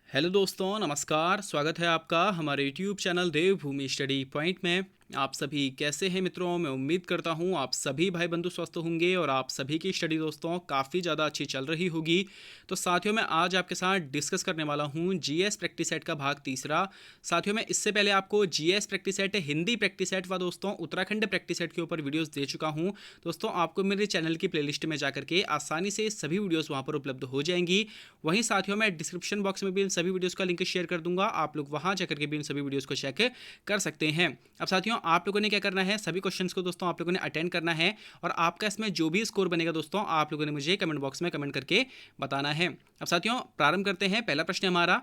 Hello दोस्तों, नमस्कार। स्वागत है आपका हमारे यूट्यूब चैनल देवभूमि स्टडी पॉइंट में। आप सभी कैसे हैं मित्रों? मैं उम्मीद करता हूं आप सभी भाई बंधु स्वस्थ होंगे और आप सभी की स्टडी दोस्तों काफ़ी ज़्यादा अच्छी चल रही होगी। तो साथियों, मैं आज आपके साथ डिस्कस करने वाला हूं जीएस प्रैक्टिस सेट का भाग तीसरा। साथियों, मैं इससे पहले आपको GS practice set, Hindi practice set व दोस्तों उत्तराखंड प्रैक्टिस सेट के ऊपर वीडियोज़ दे चुका हूँ। दोस्तों, आपको मेरे चैनल की प्लेलिस्ट में जाकर के आसानी से सभी वीडियोज़ वहाँ पर उपलब्ध हो जाएंगी। वहीं साथियों, मैं डिस्क्रिप्शन बॉक्स में भी इन सभी वीडियोस का लिंक शेयर कर दूंगा। आप लोग वहां जाकर के भी इन सभी वीडियोस को चेक कर सकते हैं। अब साथियों, आप लोगों ने क्या करना है, सभी क्वेश्चंस को दोस्तों आप लोगों ने अटेंड करना है और आपका इसमें जो भी स्कोर बनेगा दोस्तों, आप लोगों ने मुझे कमेंट बॉक्स में कमेंट करके बताना है। अब साथियों, प्रारंभ करते हैं। पहला प्रश्न हमारा,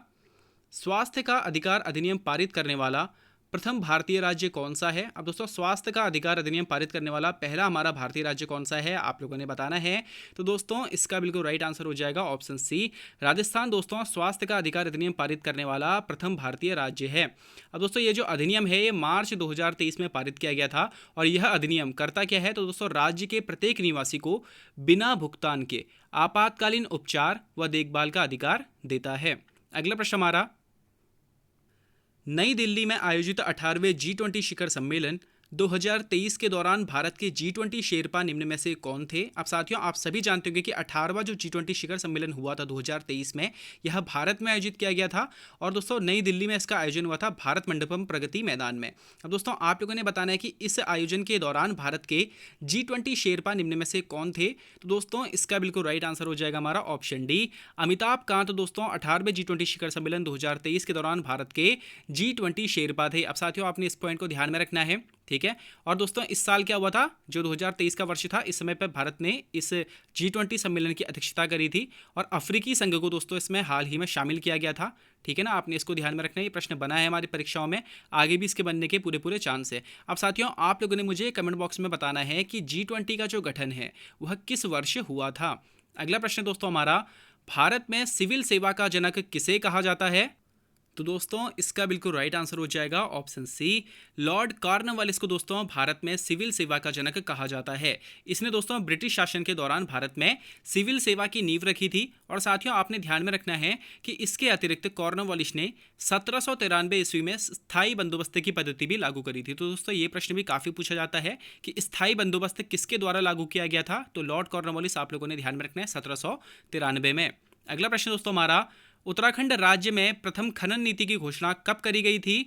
स्वास्थ्य का अधिकार अधिनियम पारित करने वाला प्रथम भारतीय राज्य कौन सा है? अब दोस्तों, स्वास्थ्य का अधिकार अधिनियम पारित करने वाला पहला हमारा भारतीय राज्य कौन सा है, आप लोगों ने बताना है। तो दोस्तों, इसका बिल्कुल राइट आंसर हो जाएगा ऑप्शन सी, राजस्थान। दोस्तों, स्वास्थ्य का अधिकार अधिनियम पारित करने वाला प्रथम भारतीय राज्य है। अब दोस्तों, ये जो अधिनियम है ये मार्च 2023 में पारित किया गया था और यह अधिनियम करता क्या है? तो दोस्तों, राज्य के प्रत्येक निवासी को बिना भुगतान के आपातकालीन उपचार व देखभाल का अधिकार देता है। अगला प्रश्न हमारा, नई दिल्ली में आयोजित 18वें G20 शिखर सम्मेलन 2023 के दौरान भारत के G20 शेरपा निम्न में से कौन थे? अब साथियों, आप सभी जानते होंगे कि 18वां जो G20 शिखर सम्मेलन हुआ था 2023 में, यह भारत में आयोजित किया गया था और दोस्तों नई दिल्ली में इसका आयोजन हुआ था भारत मंडपम प्रगति मैदान में। अब दोस्तों, आप लोगों ने बताना है कि इस आयोजन के दौरान भारत के G20 शेरपा निम्न में से कौन थे? तो दोस्तों, इसका बिल्कुल राइट आंसर हो जाएगा हमारा ऑप्शन डी, अमिताभ कांत। दोस्तों, 18वें G20 शिखर सम्मेलन 2023 के दौरान भारत के G20 शेरपा थे। अब साथियों, आपने इस पॉइंट को ध्यान में रखना है, ठीक है। और दोस्तों, इस साल क्या हुआ था, जो 2023 का वर्ष था, इस समय पर भारत ने इस G20 सम्मेलन की अध्यक्षता करी थी और अफ्रीकी संघ को दोस्तों इसमें हाल ही में शामिल किया गया था, ठीक है ना। आपने इसको ध्यान में रखना है, ये प्रश्न बना है हमारी परीक्षाओं में, आगे भी इसके बनने के पूरे पूरे चांस है। अब साथियों, आप लोगों ने मुझे कमेंट बॉक्स में बताना है कि G20 का जो गठन है वह किस वर्ष हुआ था। अगला प्रश्न दोस्तों हमारा, भारत में सिविल सेवा का जनक किसे कहा जाता है? तो दोस्तों, इसका बिल्कुल राइट आंसर हो जाएगा ऑप्शन सी, लॉर्ड कॉर्नवालिस को दोस्तों भारत में सिविल सेवा का जनक कहा जाता है। इसने दोस्तों ब्रिटिश शासन के दौरान भारत में सिविल सेवा की नींव रखी थी। और साथियों, आपने ध्यान में रखना है कि इसके अतिरिक्त कॉर्नवालिस ने 1793 ईस्वी में स्थायी बंदोबस्त की पद्धति भी लागू करी थी। तो दोस्तों, ये प्रश्न भी काफ़ी पूछा जाता है कि स्थायी बंदोबस्त किसके द्वारा लागू किया गया था? तो लॉर्ड कॉर्नवालिस, आप लोगों ने ध्यान में रखना है, 1793 में। अगला प्रश्न दोस्तों हमारा, उत्तराखंड राज्य में प्रथम खनन नीति की घोषणा कब करी गई थी?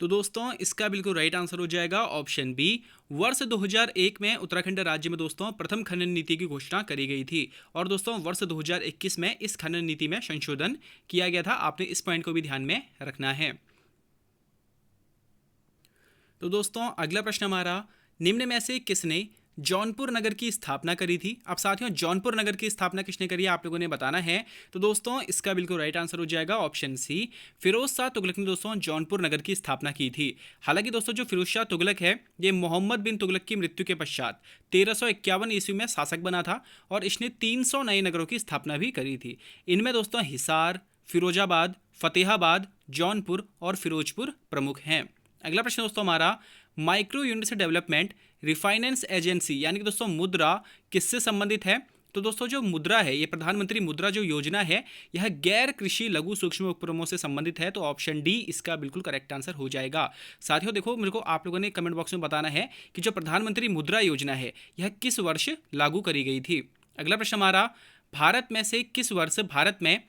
तो दोस्तों, इसका बिल्कुल राइट आंसर हो जाएगा ऑप्शन बी, वर्ष 2001 में उत्तराखंड राज्य में दोस्तों प्रथम खनन नीति की घोषणा करी गई थी और दोस्तों वर्ष 2021 में इस खनन नीति में संशोधन किया गया था। आपने इस पॉइंट को भी ध्यान में रखना है। तो दोस्तों, अगला प्रश्न हमारा, निम्न में से किसने जौनपुर नगर की स्थापना करी थी? अब साथियों, जौनपुर नगर की स्थापना किसने करी है, आप लोगों ने बताना है। तो दोस्तों, इसका बिल्कुल राइट आंसर हो जाएगा ऑप्शन सी, फिरोज शाह तुगलक ने दोस्तों जौनपुर नगर की स्थापना की थी। हालांकि दोस्तों, जो फिरोज शाह तुगलक है ये मोहम्मद बिन तुगलक की मृत्यु के पश्चात 1351 ईस्वी में शासक बना था और इसने 300 नए नगरों की स्थापना भी करी थी। इनमें दोस्तों हिसार, फिरोजाबाद, फतेहाबाद, जौनपुर और फिरोजपुर प्रमुख हैं। अगला प्रश्न दोस्तों हमारा, micro units development refinance agency यानी कि दोस्तों मुद्रा किससे संबंधित है? तो दोस्तों, जो मुद्रा है ये प्रधानमंत्री मुद्रा जो योजना है यह गैर कृषि लघु सूक्ष्म उपक्रमों से संबंधित है। तो ऑप्शन डी इसका बिल्कुल करेक्ट आंसर हो जाएगा। साथियों देखो, मेरे को आप लोगों ने कमेंट बॉक्स में बताना है कि जो प्रधानमंत्री मुद्रा योजना है यह किस वर्ष लागू करी गई थी। अगला प्रश्न हमारा, भारत में से किस वर्ष भारत में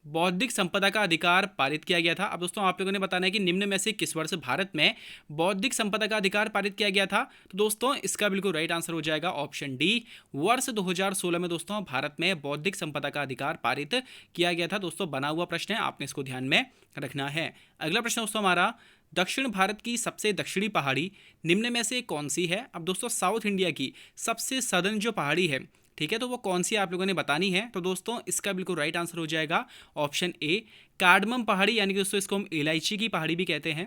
बौद्धिक संपदा का अधिकार पारित किया गया था? अब दोस्तों, आप लोगों ने बताना है कि निम्न में से किस वर्ष भारत में बौद्धिक संपदा का अधिकार पारित किया गया था। तो दोस्तों, इसका बिल्कुल राइट आंसर हो जाएगा ऑप्शन डी, वर्ष 2016 में दोस्तों भारत में बौद्धिक संपदा का अधिकार पारित किया गया था। दोस्तों, बना हुआ प्रश्न है, आपने इसको ध्यान में रखना है। अगला प्रश्न दोस्तों हमारा, दक्षिण भारत की सबसे दक्षिणी पहाड़ी निम्न में से कौन सी है? अब दोस्तों, साउथ इंडिया की सबसे सदर्न जो पहाड़ी है, ठीक है, तो वो कौन सी आप लोगों ने बतानी है। तो दोस्तों, इसका बिल्कुल राइट आंसर हो जाएगा ऑप्शन ए, कार्डमम पहाड़ी यानी कि दोस्तों इसको हम इलायची की पहाड़ी भी कहते हैं,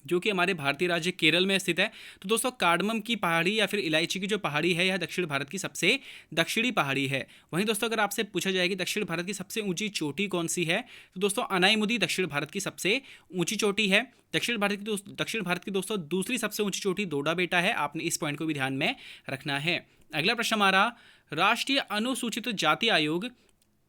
जो कि हमारे भारतीय राज्य केरल में स्थित है। तो दोस्तों, कार्डमम की पहाड़ी या फिर इलायची की जो पहाड़ी है यह दक्षिण भारत की सबसे दक्षिणी पहाड़ी है। वहीं दोस्तों, अगर आपसे पूछा जाए कि दक्षिण भारत की सबसे ऊंची चोटी कौन सी है, तो दोस्तों अनाईमुदी दक्षिण भारत की सबसे ऊंची चोटी है। दक्षिण भारत की दोस्तों दूसरी सबसे ऊंची चोटी दोडा बेटा है। आपने इस पॉइंट को भी ध्यान में रखना है। अगला प्रश्न हमारा, राष्ट्रीय अनुसूचित जाति आयोग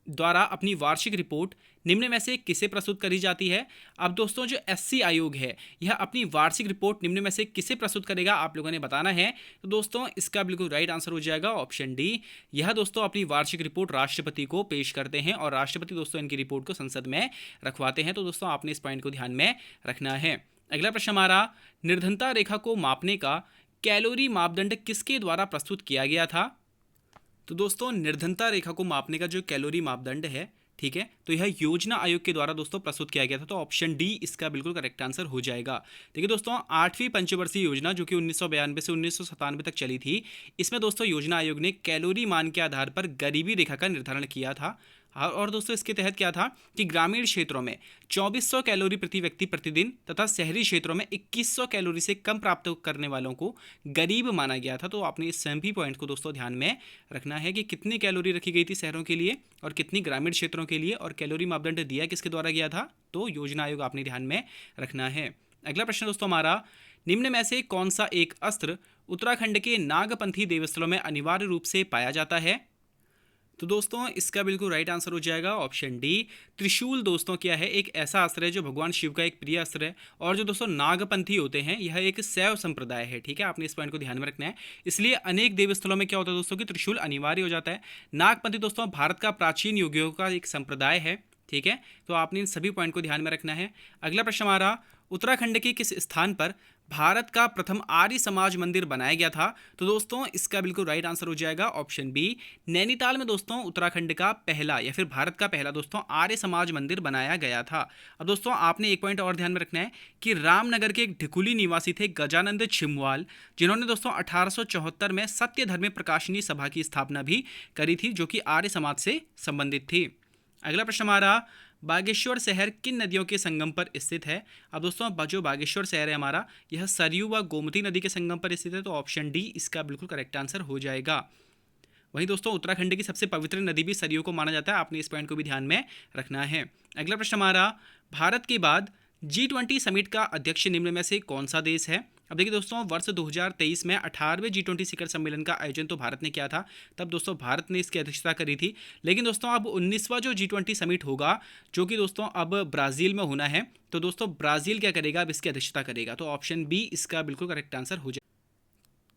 द्वारा अपनी वार्षिक रिपोर्ट निम्न में से किसे प्रस्तुत करी जाती है। अब दोस्तों जो एससी आयोग है यह अपनी वार्षिक रिपोर्ट निम्न में से किसे प्रस्तुत करेगा आप लोगों ने बताना है। तो दोस्तों इसका बिल्कुल राइट आंसर हो जाएगा ऑप्शन डी। यह दोस्तों अपनी वार्षिक रिपोर्ट राष्ट्रपति को पेश करते हैं और राष्ट्रपति दोस्तों इनकी रिपोर्ट को संसद में रखवाते हैं। तो दोस्तों आपने इस पॉइंट को ध्यान में रखना है। अगला प्रश्न हमारा, निर्धनता रेखा को मापने का कैलोरी मापदंड किसके द्वारा प्रस्तुत किया गया था। तो दोस्तों निर्धनता रेखा को मापने का जो कैलोरी मापदंड है, ठीक है, तो यह योजना आयोग के द्वारा दोस्तों प्रस्तुत किया गया था। तो ऑप्शन डी इसका बिल्कुल करेक्ट आंसर हो जाएगा। देखिए दोस्तों 8वीं पंचवर्षीय योजना जो कि 1992 से 1997 तक चली थी, इसमें दोस्तों योजना आयोग ने कैलोरी मान के आधार पर गरीबी रेखा का निर्धारण किया था। और दोस्तों इसके तहत क्या था कि ग्रामीण क्षेत्रों में 2400 कैलोरी प्रति व्यक्ति प्रतिदिन तथा शहरी क्षेत्रों में 2100 कैलोरी से कम प्राप्त करने वालों को गरीब माना गया था। तो आपने इस सभी पॉइंट को दोस्तों ध्यान में रखना है कि कितनी कैलोरी रखी गई थी शहरों के लिए और कितनी ग्रामीण क्षेत्रों के लिए, और कैलोरी मापदंड दिया किसके द्वारा गया था, तो योजना आयोग आपने ध्यान में रखना है। अगला प्रश्न दोस्तों हमारा, निम्न में से कौन सा एक अस्त्र उत्तराखंड के नागपंथी देवस्थलों में अनिवार्य रूप से पाया जाता है। तो दोस्तों इसका बिल्कुल राइट आंसर हो जाएगा ऑप्शन डी। त्रिशूल दोस्तों क्या है, एक ऐसा अस्त्र है जो भगवान शिव का एक प्रिय अस्त्र है। और जो दोस्तों नागपंथी होते हैं यह एक शैव संप्रदाय है, ठीक है, आपने इस पॉइंट को ध्यान में रखना है। इसलिए अनेक देवस्थलों में क्या होता है दोस्तों कि त्रिशूल अनिवार्य हो जाता है। नागपंथी दोस्तों भारत का प्राचीन योगियों का एक संप्रदाय है, ठीक है, तो आपने इन सभी पॉइंट को ध्यान में रखना है। अगला प्रश्न हमारा, उत्तराखंड के किस स्थान पर भारत का प्रथम आर्य समाज मंदिर बनाया गया था। तो दोस्तों इसका बिल्कुल राइट आंसर हो जाएगा ऑप्शन बी। नैनीताल में दोस्तों उत्तराखंड का पहला या फिर भारत का पहला दोस्तों आर्य समाज मंदिर बनाया गया था। अब दोस्तों आपने एक पॉइंट और ध्यान में रखना है कि रामनगर के एक ढिकुली निवासी थे गजानंद छिमवाल, जिन्होंने दोस्तों 1874 में सत्य धर्म प्रकाशनी सभा की स्थापना भी करी थी, जो कि आर्य समाज से संबंधित थी। अगला प्रश्न हमारा, बागेश्वर शहर किन नदियों के संगम पर स्थित है। अब दोस्तों जो बागेश्वर शहर है हमारा यह सरयू व गोमती नदी के संगम पर स्थित है। तो ऑप्शन डी इसका बिल्कुल करेक्ट आंसर हो जाएगा। वहीं दोस्तों उत्तराखंड की सबसे पवित्र नदी भी सरयू को माना जाता है, आपने इस पॉइंट को भी ध्यान में रखना है। अगला प्रश्न हमारा, भारत के बाद G20 समिट का अध्यक्ष निम्न में से कौन सा देश है। अब देखिए दोस्तों वर्ष 2023 में 18वें G20 शिखर सम्मेलन का आयोजन तो भारत ने किया था, तब दोस्तों भारत ने इसकी अध्यक्षता करी थी। लेकिन दोस्तों अब 19वां जो G20 समिट होगा, जो कि दोस्तों अब ब्राज़ील में होना है, तो दोस्तों ब्राज़ील क्या करेगा, अब इसकी अध्यक्षता करेगा। तो ऑप्शन बी इसका बिल्कुल करेक्ट आंसर हो जाए।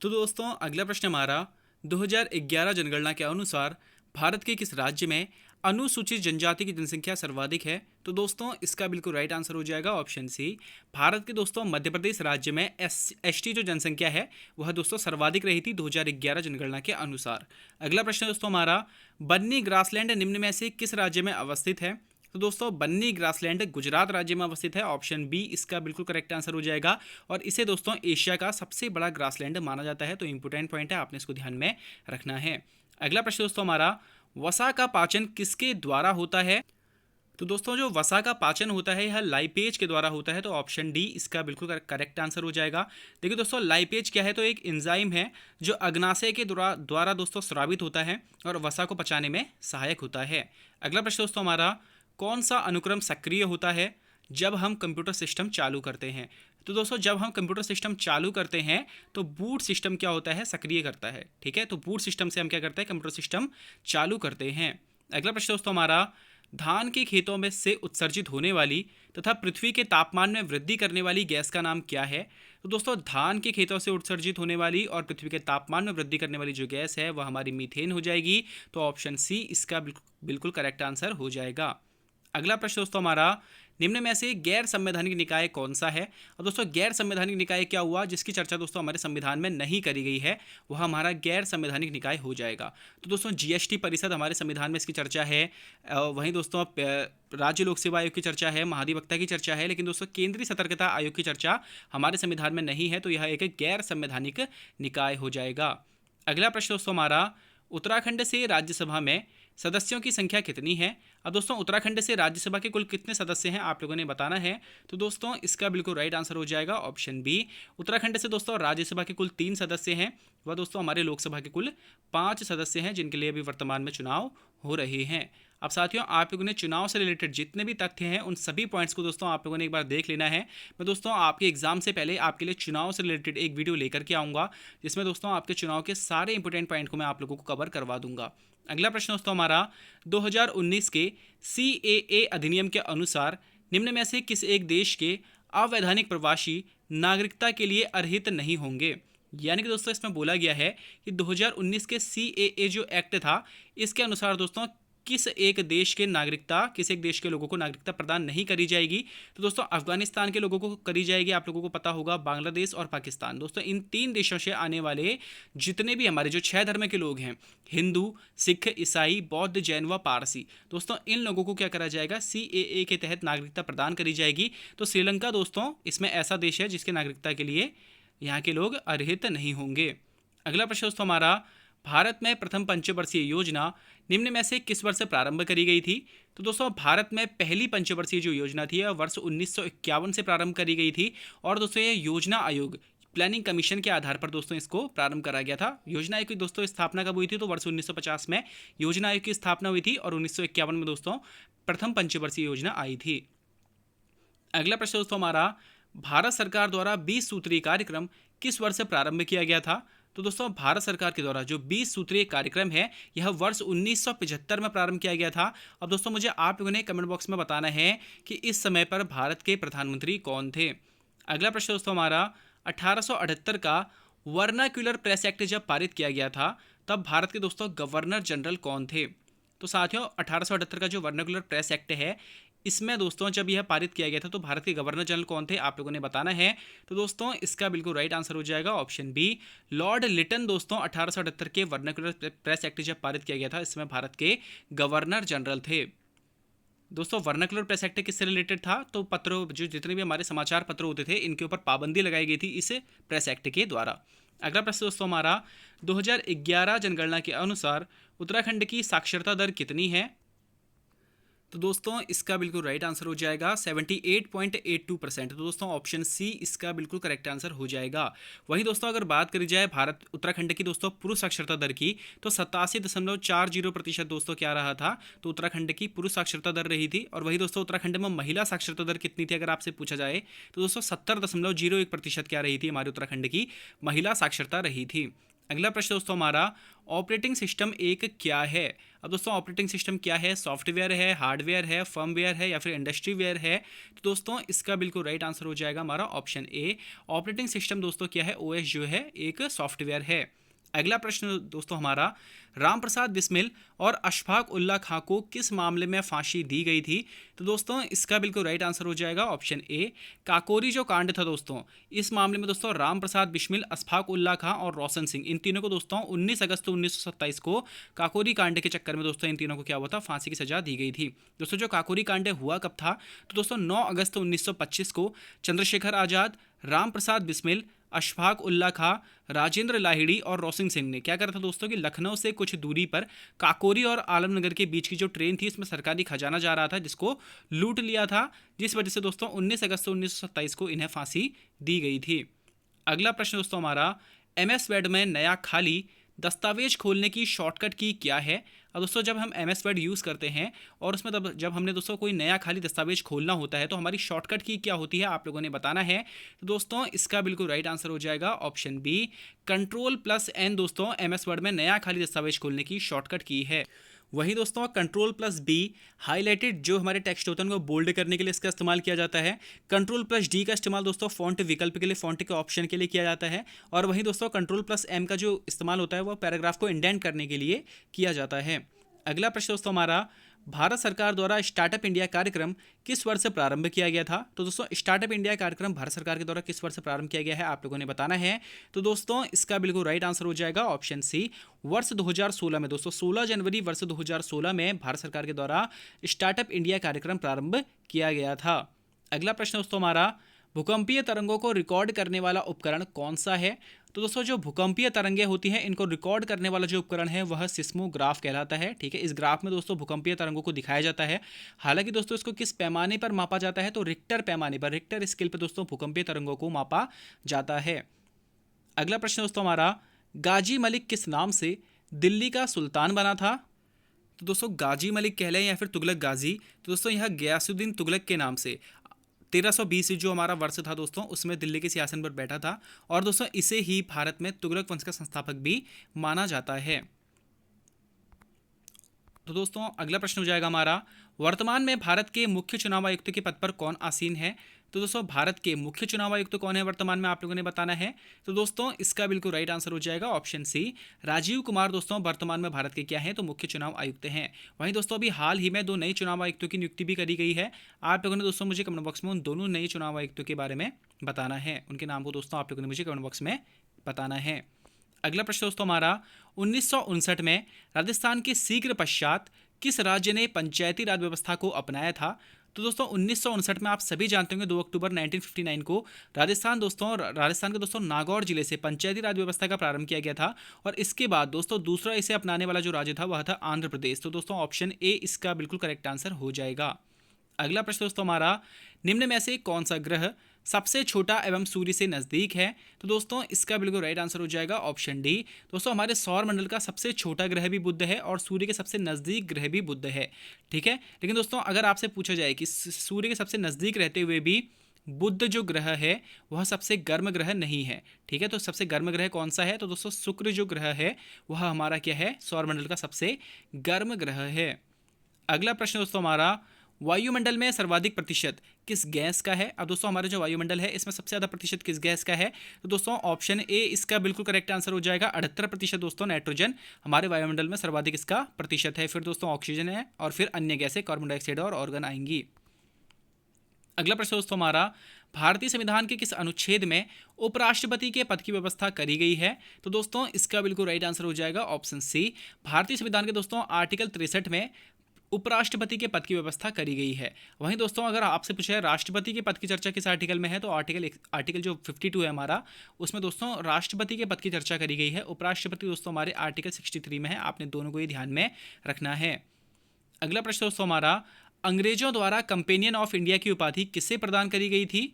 तो दोस्तों अगला प्रश्न हमारा, 2011 जनगणना के अनुसार भारत के किस राज्य में अनुसूचित जनजाति की जनसंख्या सर्वाधिक है। तो दोस्तों इसका बिल्कुल राइट आंसर हो जाएगा ऑप्शन सी। भारत के दोस्तों मध्य प्रदेश राज्य में एसटी जो जनसंख्या है वह दोस्तों सर्वाधिक रही थी 2011 जनगणना के अनुसार। अगला प्रश्न दोस्तों हमारा, बन्नी ग्रासलैंड निम्न में से किस राज्य में अवस्थित है। तो दोस्तों बन्नी ग्रासलैंड गुजरात राज्य में अवस्थित है, ऑप्शन बी इसका बिल्कुल करेक्ट आंसर हो जाएगा। और इसे दोस्तों एशिया का सबसे बड़ा ग्रासलैंड माना जाता है, तो इंपोर्टेंट पॉइंट है, आपने इसको ध्यान में रखना है। अगला प्रश्न दोस्तों हमारा, वसा का पाचन किसके द्वारा होता है। तो दोस्तों जो वसा का पाचन होता है यह लाइपेज के द्वारा होता है, तो ऑप्शन डी इसका बिल्कुल करेक्ट आंसर हो जाएगा। देखिए दोस्तों लाइपेज क्या है, तो एक एंजाइम है जो अग्नाशय के द्वारा दोस्तों स्रावित होता है और वसा को पचाने में सहायक होता है। अगला प्रश्न दोस्तों हमारा, कौन सा अनुक्रम सक्रिय होता है जब हम कंप्यूटर सिस्टम चालू करते हैं। तो दोस्तों जब हम कंप्यूटर सिस्टम चालू करते हैं तो बूट सिस्टम क्या होता है, सक्रिय करता है, ठीक है, तो बूट सिस्टम से हम क्या करते हैं, कंप्यूटर सिस्टम चालू करते हैं। अगला प्रश्न दोस्तों हमारा, धान के खेतों में से उत्सर्जित होने वाली तथा पृथ्वी के तापमान में वृद्धि करने वाली गैस का नाम क्या है। तो दोस्तों धान के खेतों से उत्सर्जित होने वाली और पृथ्वी के तापमान में वृद्धि करने वाली जो गैस है वह हमारी मीथेन हो जाएगी, तो ऑप्शन सी इसका बिल्कुल करेक्ट आंसर हो जाएगा। अगला प्रश्न दोस्तों हमारा, निम्न में से गैर संवैधानिक निकाय कौन सा है। और दोस्तों गैर संवैधानिक निकाय क्या हुआ जिसकी चर्चा दोस्तों हमारे संविधान में नहीं करी गई है, वह हमारा गैर संवैधानिक निकाय हो जाएगा। तो दोस्तों जीएसटी परिषद हमारे संविधान में इसकी चर्चा है, वहीं दोस्तों राज्य लोक सेवा आयोग की चर्चा है, महाधिवक्ता की चर्चा है, लेकिन दोस्तों केंद्रीय सतर्कता आयोग की चर्चा हमारे संविधान में नहीं है, तो यह एक गैर संवैधानिक निकाय हो जाएगा। अगला प्रश्न दोस्तों हमारा, उत्तराखंड से राज्यसभा में सदस्यों की संख्या कितनी है। अब दोस्तों उत्तराखंड से राज्यसभा के कुल कितने सदस्य हैं आप लोगों ने बताना है। तो दोस्तों इसका बिल्कुल राइट आंसर हो जाएगा ऑप्शन बी। उत्तराखंड से दोस्तों राज्यसभा के कुल 3 सदस्य हैं, वह दोस्तों हमारे लोकसभा के कुल 5 सदस्य हैं जिनके लिए अभी वर्तमान में चुनाव हो रहे हैं। अब साथियों आप लोगों ने चुनाव से रिलेटेड जितने भी तथ्य हैं उन सभी पॉइंट्स को दोस्तों आप लोगों ने एक बार देख लेना है। मैं दोस्तों आपके एग्जाम से पहले आपके लिए चुनाव से रिलेटेड एक वीडियो लेकर के आऊँगा जिसमें दोस्तों आपके चुनाव के सारे इंपॉर्टेंट पॉइंट को मैं आप लोगों को कवर करवा दूंगा। अगला प्रश्न दोस्तों हमारा 2019 के CAA अधिनियम के अनुसार निम्न में से किस एक देश के अवैधानिक प्रवासी नागरिकता के लिए अर्हित नहीं होंगे। यानी कि दोस्तों इसमें बोला गया है कि 2019 के CAA जो एक्ट था, इसके अनुसार दोस्तों किस एक देश के नागरिकता, किस एक देश के लोगों को नागरिकता प्रदान नहीं करी जाएगी। तो दोस्तों अफगानिस्तान के लोगों को करी जाएगी, आप लोगों को पता होगा, बांग्लादेश और पाकिस्तान। दोस्तों इन 3 देशों से आने वाले जितने भी हमारे जो 6 धर्म के लोग हैं, हिंदू, सिख, ईसाई, बौद्ध, जैन व पारसी, दोस्तों इन लोगों को क्या करा जाएगा, CAA के तहत नागरिकता प्रदान करी जाएगी। तो श्रीलंका दोस्तों इसमें ऐसा देश है जिसके नागरिकता के लिए यहाँ के लोग अर्हित नहीं होंगे। अगला प्रश्न दोस्तों हमारा, भारत में प्रथम पंचवर्षीय योजना निम्न में से किस वर्ष प्रारंभ करी गई थी। तो दोस्तों भारत में पहली पंचवर्षीय जो योजना थी वह वर्ष 1951 से प्रारंभ करी गई थी। और दोस्तों ये योजना आयोग प्लानिंग कमीशन के आधार पर दोस्तों इसको प्रारंभ करा गया था। योजना आयोग की दोस्तों स्थापना कब हुई थी, तो वर्ष 1950 में योजना आयोग की स्थापना हुई थी और 1951 में दोस्तों प्रथम पंचवर्षीय योजना आई थी। अगला प्रश्न दोस्तों हमारा, भारत सरकार द्वारा 20 सूत्रीय कार्यक्रम किस वर्ष प्रारंभ किया गया था। तो दोस्तों भारत सरकार के द्वारा जो 20 सूत्रीय कार्यक्रम है यह वर्ष 1975 में प्रारंभ किया गया था। अब दोस्तों मुझे आप लोगों ने कमेंट बॉक्स में बताना है कि इस समय पर भारत के प्रधानमंत्री कौन थे। अगला प्रश्न दोस्तों हमारा, 1878 का वर्नाक्यूलर प्रेस एक्ट जब पारित किया गया था तब भारत के दोस्तों गवर्नर जनरल कौन थे। तो साथियों 1878 का जो वर्नाक्यूलर प्रेस एक्ट है, इसमें दोस्तों जब यह पारित किया गया था तो भारत के गवर्नर जनरल कौन थे, आप लोगों ने बताना है। तो दोस्तों इसका बिल्कुल राइट आंसर हो जाएगा ऑप्शन बी, लॉर्ड लिटन। दोस्तों 1878 के वर्नाक्यूलर प्रेस एक्ट जब पारित किया गया था, इसमें भारत के गवर्नर जनरल थे। दोस्तों वर्नाक्यूलर प्रेस एक्ट किससे रिलेटेड था, तो पत्रों, जो जितने भी हमारे समाचार पत्र होते थे इनके ऊपर पाबंदी लगाई गई थी इस प्रेस एक्ट के द्वारा। अगला प्रश्न दोस्तों हमारा, 2011 जनगणना के अनुसार उत्तराखंड की साक्षरता दर कितनी है। तो दोस्तों इसका बिल्कुल राइट आंसर हो जाएगा 78.82%। तो दोस्तों ऑप्शन सी इसका बिल्कुल करेक्ट आंसर हो जाएगा। वहीं दोस्तों अगर बात करी जाए भारत उत्तराखंड की दोस्तों पुरुष साक्षरता दर की, तो 87.40% दोस्तों क्या रहा था, तो उत्तराखंड की पुरुष साक्षरता दर रही थी। और वही दोस्तों उत्तराखंड में महिला साक्षरता दर कितनी थी अगर आपसे पूछा जाए, तो दोस्तों 70.01% क्या रही थी, हमारे उत्तराखंड की महिला साक्षरता रही थी। अगला प्रश्न दोस्तों हमारा, ऑपरेटिंग सिस्टम एक क्या है। अब दोस्तों ऑपरेटिंग सिस्टम क्या है, सॉफ्टवेयर है, हार्डवेयर है, फर्मवेयर है या फिर इंडस्ट्रीवेयर है। तो दोस्तों इसका बिल्कुल राइट आंसर हो जाएगा हमारा ऑप्शन ए, ऑपरेटिंग सिस्टम दोस्तों क्या है, OS जो है एक सॉफ्टवेयर है। अगला प्रश्न दोस्तों हमारा, रामप्रसाद बिस्मिल और अशफाक उल्ला खां को किस मामले में फांसी दी गई थी। तो दोस्तों इसका बिल्कुल राइट आंसर हो जाएगा ऑप्शन ए, काकोरी जो कांड था दोस्तों, इस मामले में दोस्तों रामप्रसाद बिस्मिल, अशफाक उल्ला खां और रोशन सिंह, इन तीनों को दोस्तों 19 अगस्त 1927 को काकोरी कांड के चक्कर में दोस्तों इन तीनों को क्या हुआ था, फांसी की सजा दी गई थी। दोस्तों जो काकोरी कांड हुआ कब था, तो दोस्तों 9 अगस्त 1925 को चंद्रशेखर आजाद, रामप्रसाद बिस्मिल, अशफाक उल्ला खां, राजेंद्र लाहिड़ी और रोशन सिंह ने क्या करा था दोस्तों कि लखनऊ से कुछ दूरी पर काकोरी और आलमनगर के बीच की जो ट्रेन थी इसमें सरकारी खजाना जा रहा था जिसको लूट लिया था, जिस वजह से दोस्तों 19 अगस्त 1927 को इन्हें फांसी दी गई थी। अगला प्रश्न दोस्तों हमारा, MS वर्ड में नया खाली दस्तावेज खोलने की शॉर्टकट की क्या है। अब दोस्तों जब हम MS वर्ड यूज़ करते हैं और उसमें तब जब हमने दोस्तों कोई नया खाली दस्तावेज खोलना होता है तो हमारी शॉर्टकट की क्या होती है, आप लोगों ने बताना है। तो दोस्तों इसका बिल्कुल राइट आंसर हो जाएगा ऑप्शन बी, Ctrl+N दोस्तों MS वर्ड में नया खाली दस्तावेज खोलने की शॉर्टकट की है। वही दोस्तों Ctrl+B हाईलाइटेड जो हमारे टेक्स्ट होता है उनको बोल्ड करने के लिए इसका इस्तेमाल किया जाता है। Ctrl+D का इस्तेमाल दोस्तों फॉन्ट विकल्प के लिए, फॉन्ट के ऑप्शन के लिए किया जाता है। और वही दोस्तों Ctrl+M का जो इस्तेमाल होता है वो पैराग्राफ को इंडेंट करने के लिए किया जाता है। अगला प्रश्न दोस्तों हमारा, भारत सरकार द्वारा स्टार्टअप इंडिया कार्यक्रम किस वर्ष प्रारंभ किया गया था। तो दोस्तों स्टार्टअप इंडिया कार्यक्रम भारत सरकार के द्वारा किस वर्ष प्रारंभ किया गया है, आप लोगों ने बताना है। तो दोस्तों इसका बिल्कुल राइट आंसर हो जाएगा ऑप्शन सी, वर्ष 2016 में। दोस्तों 16 जनवरी वर्ष 2016 में भारत सरकार के द्वारा स्टार्टअप इंडिया कार्यक्रम प्रारंभ किया गया था। अगला प्रश्न दोस्तों हमारा, भूकंपीय तरंगों को रिकॉर्ड करने वाला उपकरण कौन सा है। तो दोस्तों जो भूकंपीय तरंगें होती हैं इनको रिकॉर्ड करने वाला जो उपकरण है वह सिस्मोग्राफ कहलाता है। ठीक है, इस ग्राफ में दोस्तों भूकंपीय तरंगों को दिखाया जाता है। हालांकि दोस्तों इसको किस पैमाने पर मापा जाता है, तो रिक्टर पैमाने पर, रिक्टर स्केल पर दोस्तों भूकंपीय तरंगों को मापा जाता है। अगला प्रश्न दोस्तों हमारा, गाजी मलिक किस नाम से दिल्ली का सुल्तान बना था। तो दोस्तों गाजी मलिक कहलाए या फिर तुगलक गाजी, तो दोस्तों यह गयासुद्दीन तुगलक के नाम से 1320 जो हमारा वर्ष था दोस्तों उसमें दिल्ली के सिंहासन पर बैठा था। और दोस्तों इसे ही भारत में तुगलक वंश का संस्थापक भी माना जाता है। तो दोस्तों अगला प्रश्न हो जाएगा हमारा, वर्तमान में भारत के मुख्य चुनाव आयुक्त के पद पर कौन आसीन है? तो दोस्तों भारत के मुख्य चुनाव आयुक्त कौन है वर्तमान में, आप लोगों ने बताना है। तो दोस्तों इसका बिल्कुल राइट आंसर हो जाएगा ऑप्शन सी, राजीव कुमार दोस्तों वर्तमान में भारत के क्या हैं, तो मुख्य चुनाव आयुक्त हैं। वहीं दोस्तों अभी हाल ही में 2 नए चुनाव आयुक्तों की नियुक्ति भी करी गई है। आप लोगों ने दोस्तों मुझे कमेंट बॉक्स में उन दोनों नए चुनाव आयुक्तों के बारे में बताना है, उनके नाम को दोस्तों आप लोगों ने मुझे कमेंट बॉक्स में बताना है। अगला प्रश्न दोस्तों हमारा, 1959 में राजस्थान के शीघ्र पश्चात किस राज्य ने पंचायती राज व्यवस्था को अपनाया था? तो दोस्तों 1959 में आप सभी जानते होंगे 2 अक्टूबर 1959 को राजस्थान के दोस्तों नागौर जिले से पंचायती राज व्यवस्था का प्रारंभ किया गया था। और इसके बाद दोस्तों दूसरा इसे अपनाने वाला जो राज्य था वह था आंध्र प्रदेश। तो दोस्तों ऑप्शन ए इसका बिल्कुल करेक्ट आंसर हो जाएगा। अगला प्रश्न दोस्तों हमारा, निम्न में से कौन सा ग्रह सबसे छोटा एवं सूर्य से नजदीक है? तो दोस्तों इसका बिल्कुल राइट आंसर हो जाएगा ऑप्शन डी। दोस्तों हमारे सौर मंडल का सबसे छोटा ग्रह भी बुध है और सूर्य के सबसे नजदीक ग्रह भी बुध है, ठीक है। लेकिन दोस्तों अगर आपसे पूछा जाए कि सूर्य के सबसे नजदीक रहते हुए भी बुध जो ग्रह है वह सबसे गर्म ग्रह नहीं है, ठीक है, तो सबसे गर्म ग्रह कौन सा है? तो दोस्तों शुक्र जो ग्रह है वह हमारा क्या है, सौर मंडल का सबसे गर्म ग्रह है। अगला प्रश्न दोस्तों हमारा, वायुमंडल में सर्वाधिक प्रतिशत किस गैस का है? अब दोस्तों हमारा जो वायुमंडल है इसमें सबसे ज़्यादा प्रतिशत किस गैस का है? तो दोस्तों ऑप्शन ए इसका बिल्कुल करेक्ट आंसर हो जाएगा। 78% दोस्तों नाइट्रोजन हमारे वायुमंडल में सर्वाधिक इसका प्रतिशत है। फिर दोस्तों ऑक्सीजन है और फिर अन्य गैसें कार्बन डाइऑक्साइड और ऑर्गन आएंगी। अगला प्रश्न दोस्तों हमारा, भारतीय संविधान के किस अनुच्छेद में उपराष्ट्रपति के पद की व्यवस्था करी गई है? तो दोस्तों इसका बिल्कुल राइट आंसर हो जाएगा ऑप्शन सी। भारतीय संविधान के दोस्तों आर्टिकल 63 में उपराष्ट्रपति के पद की व्यवस्था करी गई है। वहीं दोस्तों अगर आपसे पूछा है राष्ट्रपति के पद की चर्चा किस आर्टिकल में है, तो आर्टिकल जो 52 है हमारा, उसमें दोस्तों राष्ट्रपति के पद की चर्चा करी गई है। उपराष्ट्रपति दोस्तों हमारे आर्टिकल 63 में है। आपने दोनों को ही ध्यान में रखना है। अगला प्रश्न दोस्तों हमारा, अंग्रेजों द्वारा कंपेनियन ऑफ इंडिया की उपाधि किसे प्रदान करी गई थी?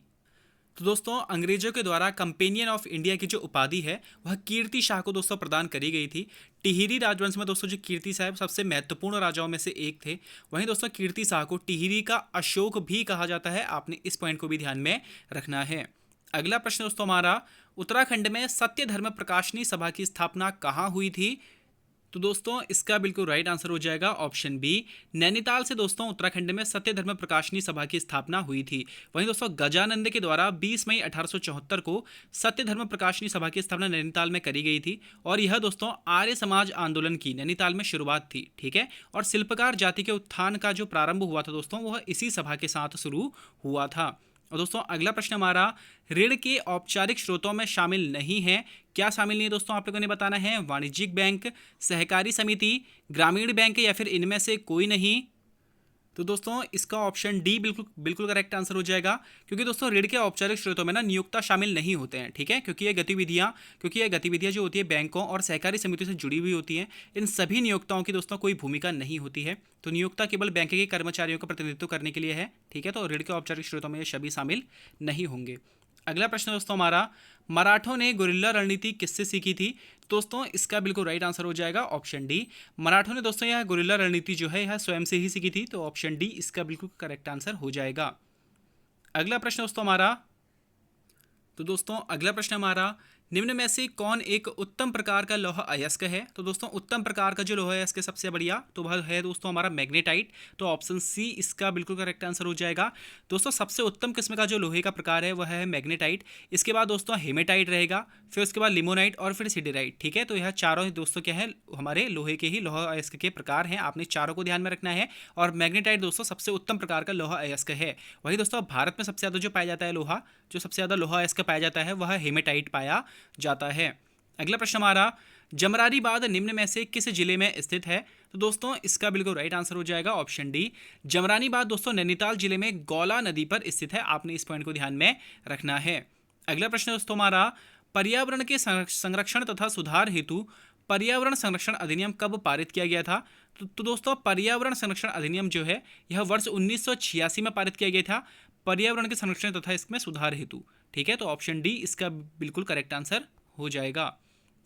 तो दोस्तों अंग्रेजों के द्वारा कंपेनियन ऑफ इंडिया की जो उपाधि है वह कीर्ति शाह को दोस्तों प्रदान करी गई थी। टिहरी राजवंश में दोस्तों जो कीर्ति साहब सबसे महत्वपूर्ण राजाओं में से एक थे। वहीं दोस्तों कीर्ति शाह को टिहरी का अशोक भी कहा जाता है। आपने इस पॉइंट को भी ध्यान में रखना है। अगला प्रश्न दोस्तों हमारा, उत्तराखंड में सत्य धर्म प्रकाशनी सभा की स्थापना कहाँ हुई थी? तो दोस्तों इसका बिल्कुल राइट आंसर हो जाएगा ऑप्शन बी, नैनीताल से दोस्तों उत्तराखंड में सत्य धर्म प्रकाशनी सभा की स्थापना हुई थी। वहीं दोस्तों गजानंद के द्वारा 20 मई 1874 को सत्य धर्म प्रकाशनी सभा की स्थापना नैनीताल में करी गई थी। और यह दोस्तों आर्य समाज आंदोलन की नैनीताल में शुरुआत थी, ठीक है। और शिल्पकार जाति के उत्थान का जो प्रारंभ हुआ था दोस्तों वह इसी सभा के साथ शुरू हुआ था। और दोस्तों अगला प्रश्न हमारा, ऋण के औपचारिक स्रोतों में शामिल नहीं है। क्या शामिल नहीं है दोस्तों, आप लोगों ने बताना है। वाणिज्यिक बैंक, सहकारी समिति, ग्रामीण बैंक या फिर इनमें से कोई नहीं। तो दोस्तों इसका ऑप्शन डी बिल्कुल बिल्कुल करेक्ट आंसर हो जाएगा। क्योंकि दोस्तों ऋण के औपचारिक स्रोतों में ना नियोक्ता शामिल नहीं होते हैं, ठीक है। क्योंकि ये गतिविधियां जो होती है बैंकों और सहकारी समितियों से जुड़ी हुई होती हैं। इन सभी नियोक्ताओं की दोस्तों कोई भूमिका नहीं होती है। तो नियोक्ता केवल बैंक के कर्मचारियों का प्रतिनिधित्व करने के लिए है, ठीक है। तो ऋण के औपचारिक स्रोतों में ये सभी शामिल नहीं होंगे। अगला प्रश्न दोस्तों हमारा, मराठों ने गुरिल्ला रणनीति किससे सीखी थी? दोस्तों इसका बिल्कुल राइट आंसर हो जाएगा ऑप्शन डी। मराठों ने दोस्तों यह गुरिल्ला रणनीति जो है यह स्वयं से ही सीखी थी। तो ऑप्शन डी इसका बिल्कुल करेक्ट आंसर हो जाएगा। अगला प्रश्न दोस्तों हमारा, निम्न में से कौन एक उत्तम प्रकार का लौह अयस्क है? तो दोस्तों उत्तम प्रकार का जो लौह अयस्क है सबसे बढ़िया तो वह है दोस्तों हमारा मैग्नेटाइट। तो ऑप्शन सी इसका बिल्कुल करेक्ट आंसर हो जाएगा। दोस्तों सबसे उत्तम किस्म का जो लोहे का प्रकार है वह है मैग्नेटाइट। इसके बाद दोस्तों हेमेटाइट रहेगा, फिर उसके बाद लिमोनाइट और फिर सिडेराइट, ठीक है। तो यह चारों दोस्तों क्या है, हमारे लोहे के ही लौह अयस्क के प्रकार हैं। आपने चारों को ध्यान में रखना है। और मैग्नेटाइट दोस्तों सबसे उत्तम प्रकार का लौह अयस्क है। वही दोस्तों भारत में सबसे ज़्यादा जो पाया जाता है लोहा, जो सबसे ज़्यादा लोहा अयस्क पाया जाता है वह हेमेटाइट पाया जाता है। अगला प्रश्न हमारा, जमरानी बांध निम्न में से किस जिले में स्थित है? तो दोस्तों इसका बिल्कुल राइट आंसर हो जाएगा ऑप्शन डी। जमरानी बांध दोस्तों नैनीताल जिले में गौला नदी पर स्थित है। आपने इस पॉइंट को ध्यान में रखना है। अगला प्रश्न दोस्तों हमारा, पर्यावरण के संरक्षण तथा सुधार हेतु पर्यावरण संरक्षण अधिनियम कब पारित किया गया था? तो दोस्तों पर्यावरण संरक्षण अधिनियम जो है यह वर्ष 1986 में पारित किया गया था, पर्यावरण के संरक्षण तथा इसमें सुधार हेतु, ठीक है। तो ऑप्शन डी इसका बिल्कुल करेक्ट आंसर हो जाएगा।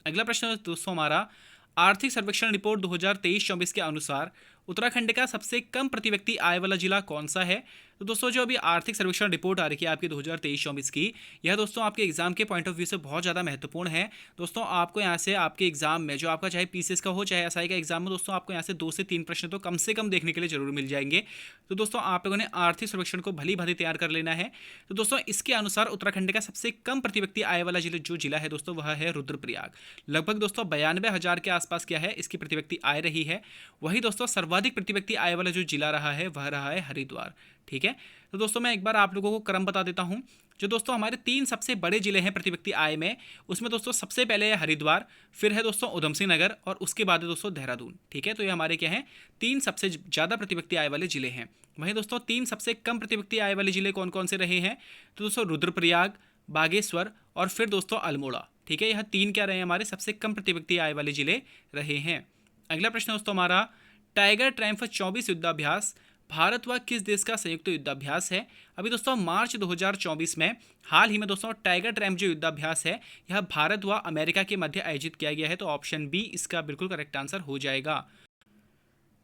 अगला प्रश्न दोस्तों हमारा, आर्थिक सर्वेक्षण रिपोर्ट 2023-24 के अनुसार उत्तराखंड का सबसे कम प्रति व्यक्ति आय वाला जिला कौन सा है? तो दोस्तों जो अभी आर्थिक सर्वेक्षण रिपोर्ट आ रही है आपकी 2023-24 की, यह दोस्तों आपके एग्जाम के पॉइंट ऑफ व्यू से बहुत ज़्यादा महत्वपूर्ण है। दोस्तों आपको यहाँ से आपके एग्जाम में जो आपका चाहे पीसीएस का हो चाहे एसआई का एग्जाम हो, दोस्तों आपको यहाँ से 2 से 3 प्रश्न तो कम से कम देखने के लिए जरूर मिल जाएंगे। तो दोस्तों आप लोगों ने आर्थिक सर्वेक्षण को भली भांति तैयार कर लेना है। तो दोस्तों इसके अनुसार उत्तराखंड का सबसे कम प्रति व्यक्ति आय वाला जिला है दोस्तों वह है रुद्रप्रयाग। लगभग दोस्तों 92,000 के आसपास क्या है इसकी प्रति व्यक्ति आय रही है। वही दोस्तों सर्वाधिक प्रति व्यक्ति आय वाला जो जिला रहा है वह रहा है हरिद्वार। ठीक है, तो दोस्तों मैं एक बार आप लोगों को क्रम बता देता हूं। जो दोस्तों हमारे 3 सबसे बड़े जिले हैं प्रति व्यक्ति आय में, उसमें दोस्तों सबसे पहले है हरिद्वार, फिर है दोस्तों उधम सिंह नगर और उसके बाद है दोस्तों देहरादून। ठीक है, तो ये हमारे क्या हैं 3 सबसे ज़्यादा प्रति व्यक्ति आय वाले जिले हैं। वहीं दोस्तों 3 सबसे कम प्रति व्यक्ति आय वाले जिले कौन कौन से रहे हैं, तो दोस्तों रुद्रप्रयाग, बागेश्वर और फिर दोस्तों अल्मोड़ा। ठीक है, यह 3 क्या रहे हैं हमारे सबसे कम प्रति व्यक्ति आय वाले जिले रहे हैं। अगला प्रश्न दोस्तों हमारा, टाइगर ट्रायम्फ 24 युद्धाभ्यास भारत व किस देश का संयुक्त युद्धाभ्यास है। अभी दोस्तों मार्च 2024 में हाल ही में दोस्तों टाइगर ट्रायम्फ जो युद्धाभ्यास है यह भारत व अमेरिका के मध्य आयोजित किया गया है। तो ऑप्शन बी इसका बिल्कुल करेक्ट आंसर हो जाएगा।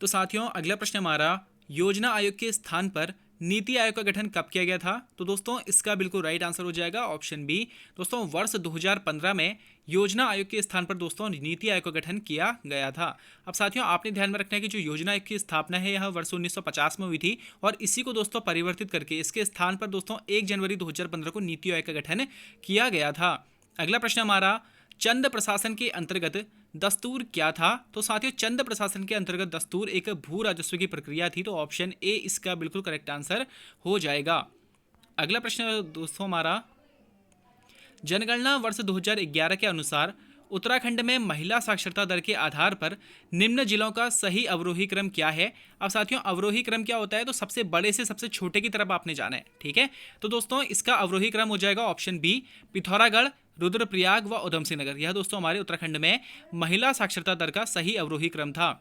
तो साथियों अगला प्रश्न हमारा, योजना आयोग के स्थान पर नीति आयोग का गठन कब किया गया था। तो दोस्तों इसका बिल्कुल राइट आंसर हो जाएगा ऑप्शन बी। दोस्तों वर्ष 2015 में योजना आयोग के स्थान पर दोस्तों नीति आयोग का गठन किया गया था। अब साथियों आपने ध्यान में रखना है कि जो योजना आयोग की स्थापना है यह वर्ष 1950 में हुई थी और इसी को दोस्तों परिवर्तित करके इसके स्थान पर दोस्तों 1 जनवरी 2015 को नीति आयोग का गठन किया गया था। अगला प्रश्न हमारा, चंद प्रशासन के अंतर्गत दस्तूर क्या था। तो साथियों चंद प्रशासन के अंतर्गत दस्तूर एक भू राजस्व की प्रक्रिया थी। तो ऑप्शन ए इसका बिल्कुल करेक्ट आंसर हो जाएगा। अगला प्रश्न दोस्तों हमारा, जनगणना वर्ष 2011 के अनुसार उत्तराखंड में महिला साक्षरता दर के आधार पर निम्न जिलों का सही अवरोही क्रम क्या है। अब साथियों अवरोही क्रम क्या होता है, तो सबसे बड़े से सबसे छोटे की तरफ आपने जाना है। ठीक है, तो दोस्तों इसका अवरोही क्रम हो जाएगा ऑप्शन बी, पिथौरागढ़, रुद्रप्रयाग व उधम सिंह नगर। यह दोस्तों हमारे उत्तराखंड में महिला साक्षरता दर का सही अवरोही क्रम था।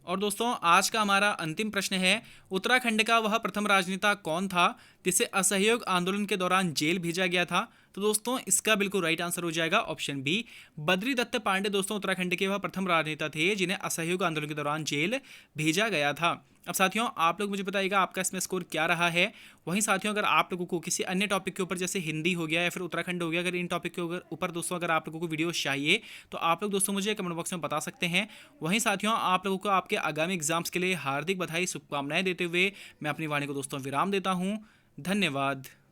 और दोस्तों आज का हमारा अंतिम प्रश्न है, उत्तराखंड का वह प्रथम राजनेता कौन था जिसे असहयोग आंदोलन के दौरान जेल भेजा गया था। तो दोस्तों इसका बिल्कुल राइट आंसर हो जाएगा ऑप्शन बी, बद्री दत्त पांडे दोस्तों उत्तराखंड के वह प्रथम राजनेता थे जिन्हें असहयोग आंदोलन के दौरान जेल भेजा गया था। अब साथियों आप लोग मुझे बताइएगा आपका इसमें स्कोर क्या रहा है। वहीं साथियों अगर आप लोगों को किसी अन्य टॉपिक के ऊपर जैसे हिंदी हो गया या फिर उत्तराखंड हो गया, अगर इन टॉपिक के ऊपर दोस्तों अगर आप लोगों को वीडियोस चाहिए तो आप लोग दोस्तों मुझे कमेंट बॉक्स में बता सकते हैं। वहीं साथियों आप लोगों को आपके आगामी एग्जाम्स के लिए हार्दिक बधाई शुभकामनाएं देते हुए मैं अपनी वाणी को दोस्तों विराम देता हूँ। धन्यवाद।